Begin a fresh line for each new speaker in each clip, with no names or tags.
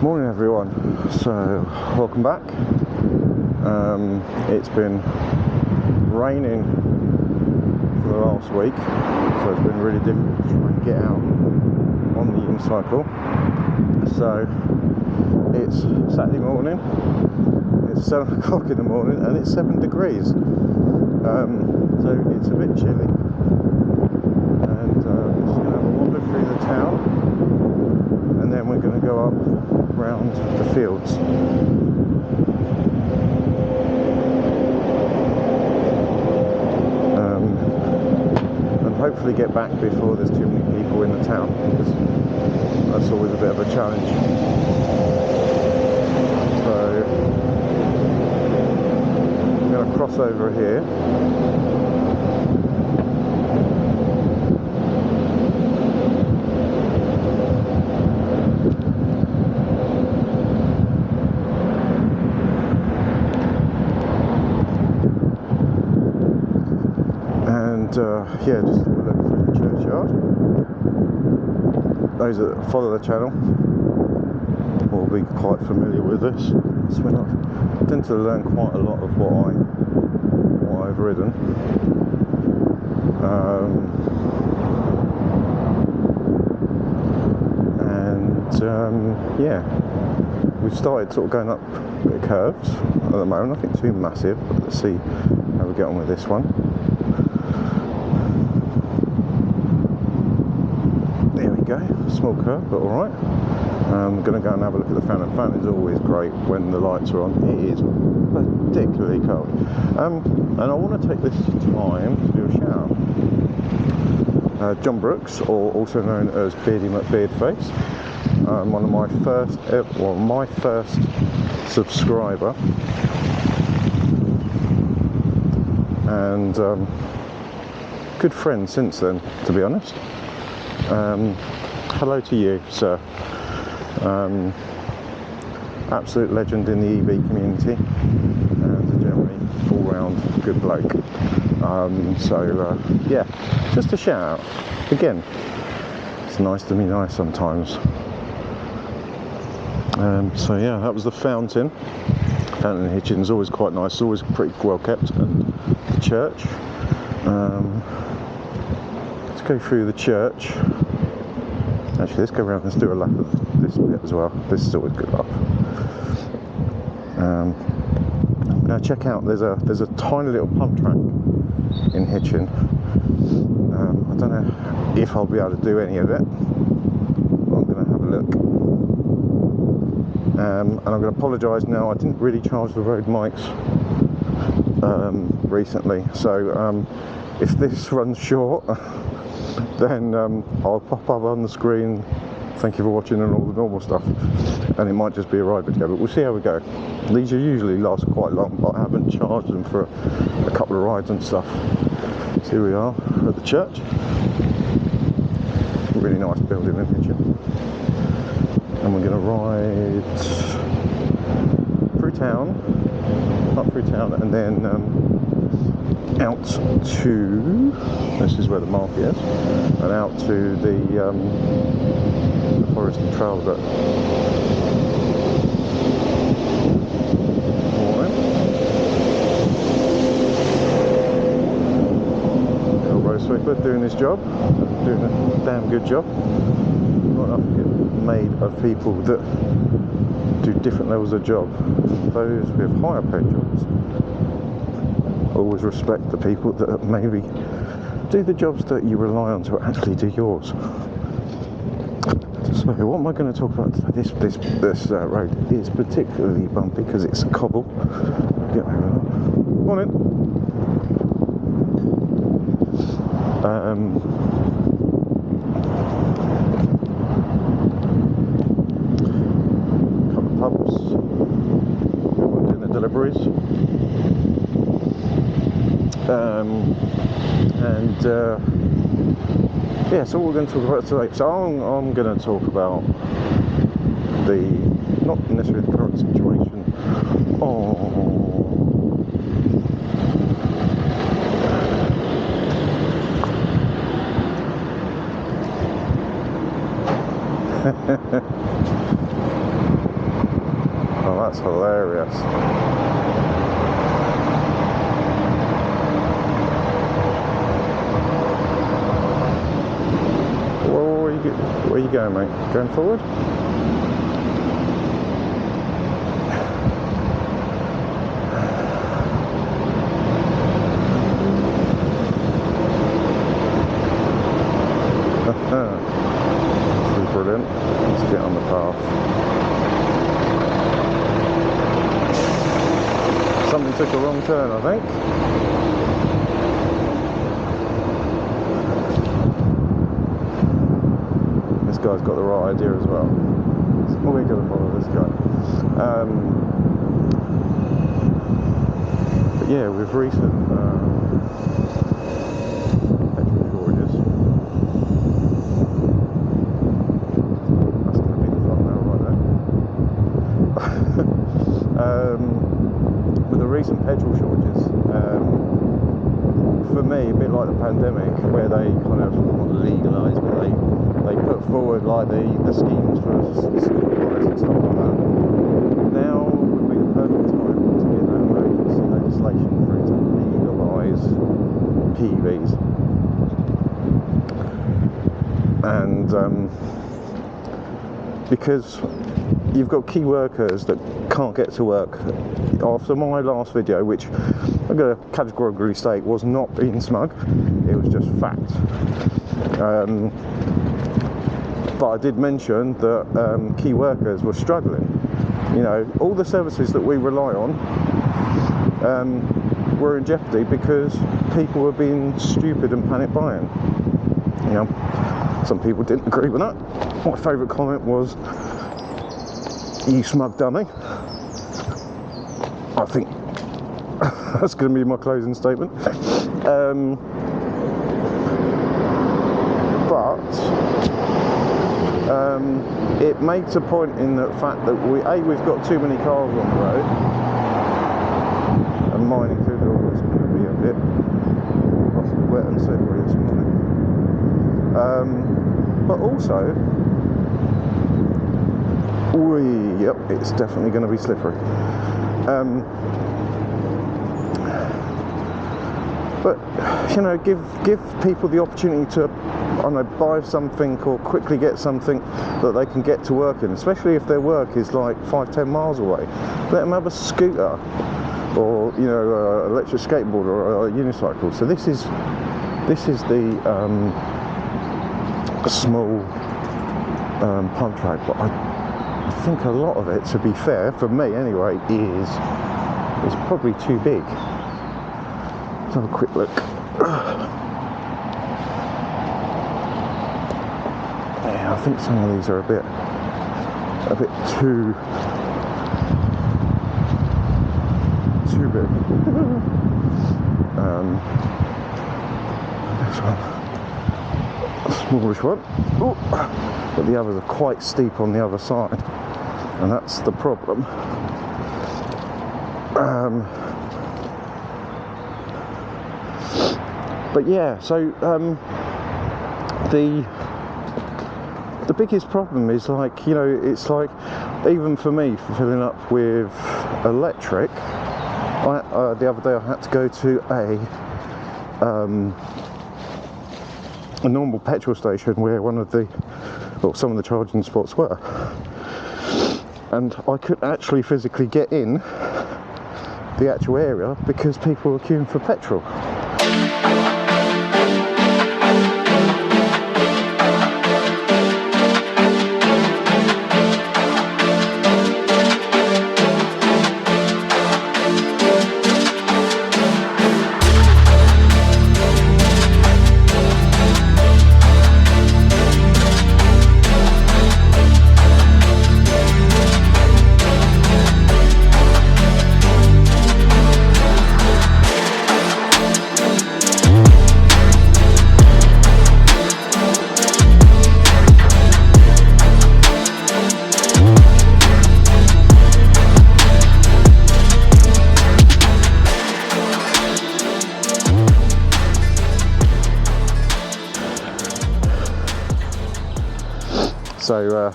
Morning everyone, so welcome back. It's been raining for the last week, so it's been really difficult to try and get out on the unicycle. So it's Saturday morning, it's 7 o'clock in the morning and it's 7 degrees, so it's a bit chilly, and just going to have a wander through the town and then we're going to go up round the fields. And hopefully get back before there's too many people in the town, because that's always a bit of a challenge. So I'm going to cross over here. Yeah, just have a look through the churchyard. Those that follow the channel will be quite familiar with this. So I tend to learn quite a lot of what I've ridden. Yeah, we've started sort of going up the curves at the moment. Nothing too massive, but let's see how we get on with this one. Small curve, but alright. I'm going to go and have a look at the fan. The fan is always great when the lights are on. It is particularly cold. And I want to take this time to do a shout out. John Brooks, or also known as Beardy McBeardface, one of my first subscriber, and good friend since then, to be honest. Hello to you, sir. Absolute legend in the EV community, and a generally all-round good bloke. Yeah, just a shout out. Again, it's nice to be nice sometimes. So yeah, that was the fountain. Fountain in Hitchin is always quite nice, always pretty well kept, and the church. Let's go through the church. Actually, let's go around, let's do a lap of this bit as well. This is always good laugh. Now check out, there's a tiny little pump track in Hitchin. I don't know if I'll be able to do any of it. I'm going to have a look. And I'm going to apologise now, I didn't really charge the road mics recently. So if this runs short, then I'll pop up on the screen, thank you for watching, and all the normal stuff, and it might just be a ride video, but we'll see how we go. These usually last quite long, but I haven't charged them for a couple of rides and stuff. So here we are at the church. Really nice building in Hitchin. And we're going to ride through town, up through town, and then out to, this is where the market is, and out to the forest and trail bit. Elbow sweeper doing his job, doing a damn good job. Not enough to get made of people that do different levels of job. Those with higher paid jobs, always respect the people that maybe do the jobs that you rely on to actually do yours. So what am I going to talk about today? This road is particularly bumpy because it's a cobble. Get over that. Morning. Couple of pubs. Doing the deliveries. Yeah, so what we're going to talk about today. So I'm going to talk about not necessarily the current situation. Oh, that's hilarious. Where are you going, mate? Going forward? This is brilliant. Let's get on the path. Something took a wrong turn, I think. This guy's got the right idea as well. So we're going to follow this guy. But yeah, with recent petrol shortages, that's going to be the thumbnail right there. With the recent petrol shortages, for me, a bit like the pandemic, where they kind of legalise, but they put forward like the schemes for school rides and stuff like that. Now would be the perfect time to get that emergency legislation through to legalise PEVs. And because you've got key workers that can't get to work. After my last video, which I'm going to categorically state was not being smug, it was just fact. But I did mention that key workers were struggling. You know, all the services that we rely on were in jeopardy because people were being stupid and panic buying. You know, some people didn't agree with that. My favourite comment was, "You smug dummy." I think that's going to be my closing statement. But it makes a point in the fact that we've got too many cars on the road, and mine included, it's going to be a bit possibly wet and slippery this morning. But also, yep, it's definitely going to be slippery. But you know, give people the opportunity to, I don't know, buy something or quickly get something that they can get to work in, especially if their work is like 5-10 miles away. Let them have a scooter, or you know, electric skateboard or a unicycle. So this is the small pump track, but I think a lot of it, to be fair, for me anyway, is probably too big. Let's have a quick look. Yeah, I think some of these are a bit too big. This one, a smallish one. Ooh. But the others are quite steep on the other side, and that's the problem. But yeah, so the biggest problem is, like, you know, it's like, even for me, for filling up with electric, the other day I had to go to a normal petrol station where some of the charging spots were, and I couldn't actually physically get in the actual area because people were queuing for petrol. So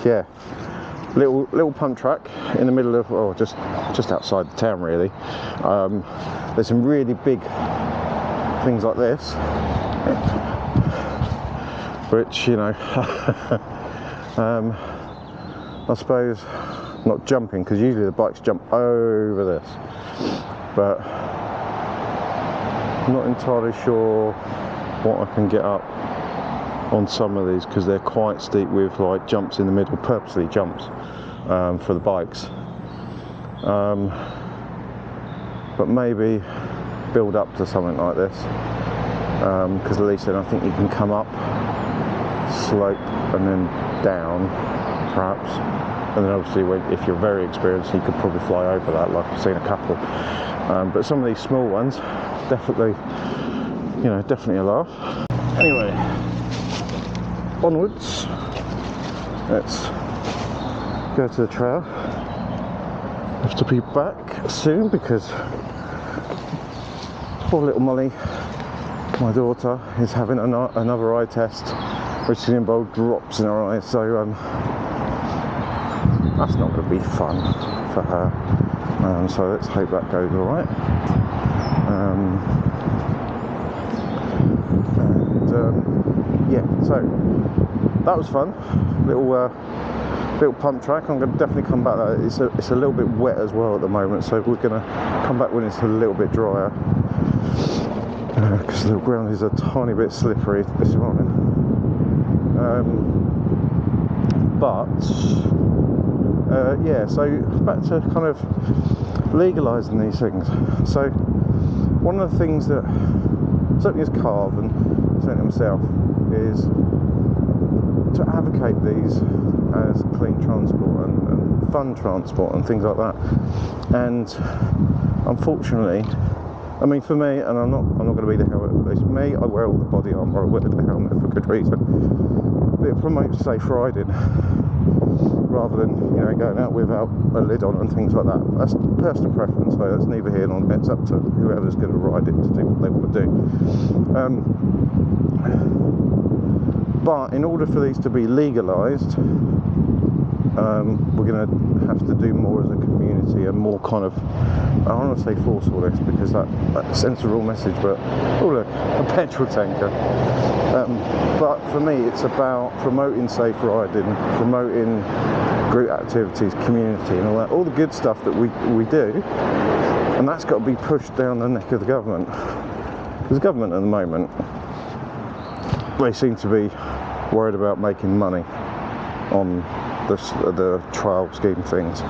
yeah, little pump track in the middle of, or just outside the town really. There's some really big things like this, which, you know, I suppose not jumping, because usually the bikes jump over this, but I'm not entirely sure what I can get up on some of these, because they're quite steep with like jumps in the middle, purposely jumps for the bikes. But maybe build up to something like this, because at least then I think you can come up, slope, and then down perhaps, and then obviously if you're very experienced you could probably fly over that, like I've seen a couple. But some of these small ones, definitely, you know, definitely a laugh. Anyway, onwards, let's go to the trail. I have to be back soon because poor little Molly, my daughter, is having another eye test, which is involved drops in her eyes, so that's not going to be fun for her. So let's hope that goes all right. Yeah, so that was fun. Little pump track. I'm going to definitely come back. It's a little bit wet as well at the moment, so we're going to come back when it's a little bit drier, because the ground is a tiny bit slippery this morning. Yeah, so back to kind of legalising these things. So one of the things that certainly as Carve and certainly myself is to advocate these as clean transport and fun transport and things like that. And unfortunately, I mean, for me, and I'm not going to be the helmet police. Me, I wear all the body armour, I wear the helmet for good reason. But it promotes safe riding, rather than, you know, going out without a lid on and things like that. That's personal preference, so that's neither here nor there. It's up to whoever's going to ride it to do what they want to do. But in order for these to be legalised, we're going to have to do more as a community, and more kind of, I don't want to say forcefulness because that sends the wrong message, but oh look, a petrol tanker. But for me, it's about promoting safe riding, promoting group activities, community, and all the good stuff that we do, and that's got to be pushed down the neck of the government. Because the government at the moment, they seem to be worried about making money on the trial scheme things.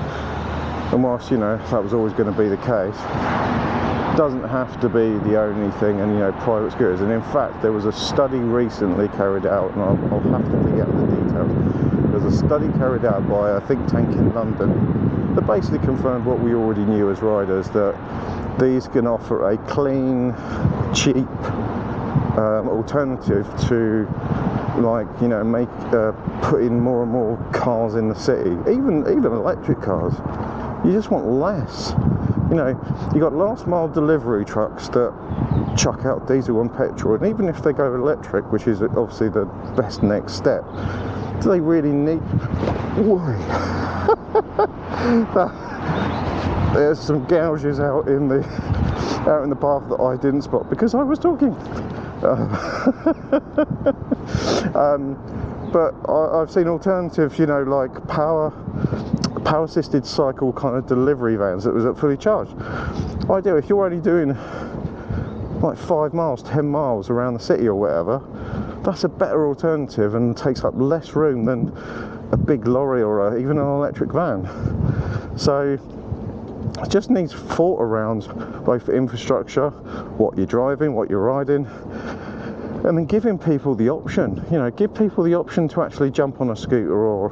And whilst, you know, that was always going to be the case, it doesn't have to be the only thing, and, you know, private scooters. And in fact, there was a study recently carried out, and I'll have to dig out the details. There was a study carried out by a think tank in London that basically confirmed what we already knew as riders, that these can offer a clean, cheap alternative to, like, you know, put in more and more cars in the city, even electric cars. You just want less. You know, you got last mile delivery trucks that chuck out diesel and petrol, and even if they go electric, which is obviously the best next step, do they really need? There's some gouges out in the path that I didn't spot because I was talking. But I've seen alternatives, you know, like power assisted cycle kind of delivery vans that was fully charged. Ideal if you're only doing like 5 miles, 10 miles around the city or whatever. That's a better alternative and takes up less room than a big lorry or even an electric van. So it just needs thought around both infrastructure, what you're driving, what you're riding, and then giving people the option. You know, give people the option to actually jump on a scooter or,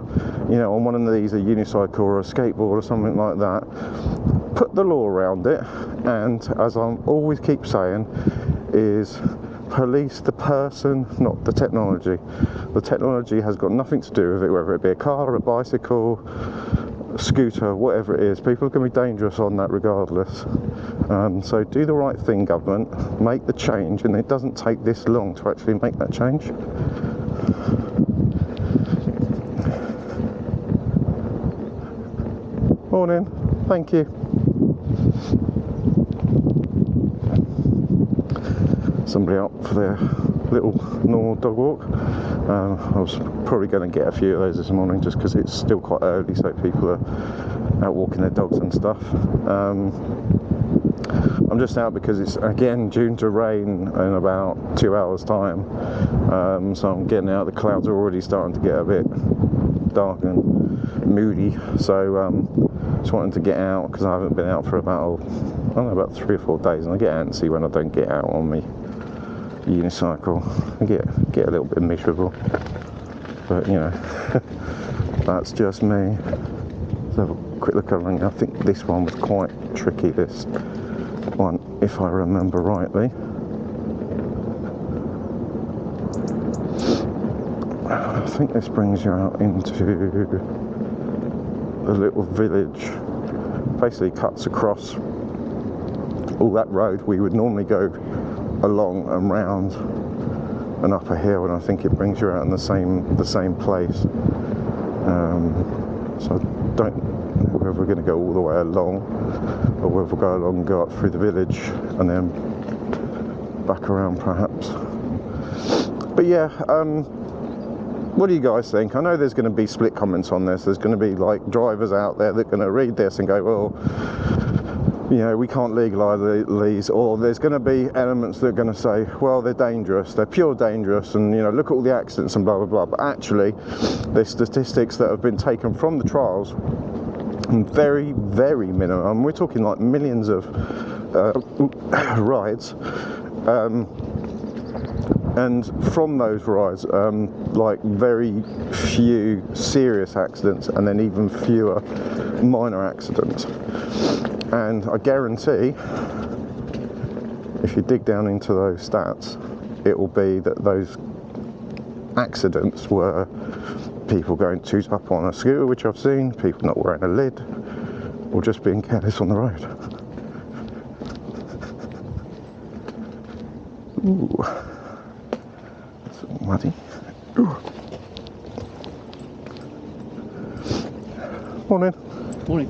you know, on one of these, a unicycle or a skateboard or something like that. Put the law around it, and as I always keep saying, is police the person, not the technology. The technology has got nothing to do with it, whether it be a car, a bicycle, a scooter, whatever it is. People can be dangerous on that regardless. So do the right thing, government, make the change, and it doesn't take this long to actually make that change. Morning. Thank you. Somebody up for their little normal dog walk. I was probably going to get a few of those this morning just because it's still quite early, so people are out walking their dogs and stuff. I'm just out because it's again due to rain in about 2 hours time, so I'm getting out. The clouds are already starting to get a bit dark and moody, so just wanting to get out because I haven't been out for about, I don't know, about 3 or 4 days, and I get antsy when I don't get out on me unicycle. I get a little bit miserable, but you know, that's just me. Let's have a quick look around. I think this one was quite tricky, this one, if I remember rightly. I think this brings you out into a little village. Basically cuts across all that road we would normally go along and round and up a hill, and I think it brings you out in the same place. So I don't know whether we're going to go all the way along or whether we'll go along and go up through the village and then back around perhaps. But yeah, what do you guys think? I know there's going to be split comments on this. There's going to be like drivers out there that are going to read this and go, well, you know, we can't legalise these, or there's going to be elements that are going to say, well, they're dangerous, they're pure dangerous, and you know, look at all the accidents and blah blah blah. But actually, there's statistics that have been taken from the trials, and very minimum. We're talking like millions of rides. And from those rides, like very few serious accidents, and then even fewer minor accidents. And I guarantee, if you dig down into those stats, it will be that those accidents were people going too up on a scooter, which I've seen, people not wearing a lid, or just being careless on the road. Ooh. Muddy. Ooh. Morning.
Morning.